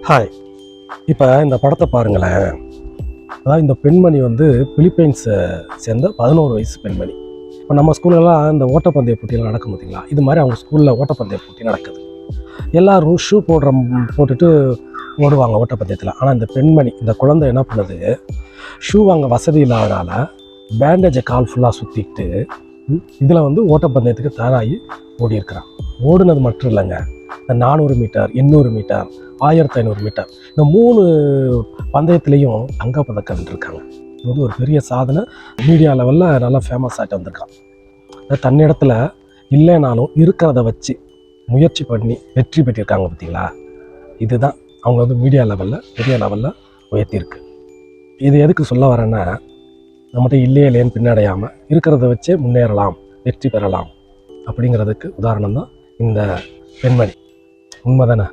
Hi. இப்போ இந்த படத்தை பாருங்களேன். அதாவது இந்த பெண்மணி வந்து பிலிப்பைன்ஸை சேர்ந்த 11 வயசு பெண்மணி. இப்போ நம்ம ஸ்கூல்லலாம் இந்த ஓட்டப்பந்தய போட்டியெல்லாம் நடக்கும் பார்த்தீங்களா, இது மாதிரி அவங்க ஸ்கூலில் ஓட்டப்பந்தய போட்டி நடக்குது. எல்லோரும் ஷூ போட்டுட்டு ஓடுவாங்க ஓட்டப்பந்தயத்தில். ஆனால் இந்த பெண்மணி, இந்த குழந்தை என்ன பண்ணுது, ஷூ வாங்க வசதி இல்லாதனால பேண்டேஜை கால் ஃபுல்லாக சுற்றிட்டு இதில் வந்து ஓட்டப்பந்தயத்துக்கு தயாராகி ஓடி இருக்கிறான். ஓடுனது மட்டும் இல்லைங்க, இந்த 400 மீட்டர், 800 மீட்டர், 1500 மீட்டர், இந்த 3 பந்தயத்துலேயும் தங்கப்பதக்கம் வென்றிருக்காங்க. இது வந்து ஒரு பெரிய சாதனை. மீடியா லெவலில் நல்லா ஃபேமஸ் ஆகிட்டு வந்திருக்கான். தன்னிடத்தில் இல்லைனாலும் இருக்கிறத வச்சு முயற்சி பண்ணி வெற்றி பெற்றிருக்காங்க பார்த்தீங்களா. இதுதான் அவங்க வந்து மீடியா லெவலில் பெரிய லெவலில் உயர்த்தியிருக்கு. இது எதுக்கு சொல்ல வரேன்னா, நம்மகிட்ட இல்லையேன்னு பின்னடையாமல் இருக்கிறத வச்சே முன்னேறலாம், வெற்றி பெறலாம் அப்படிங்கிறதுக்கு உதாரணம் தான் இந்த பெண்மணி. உண்மை தானே?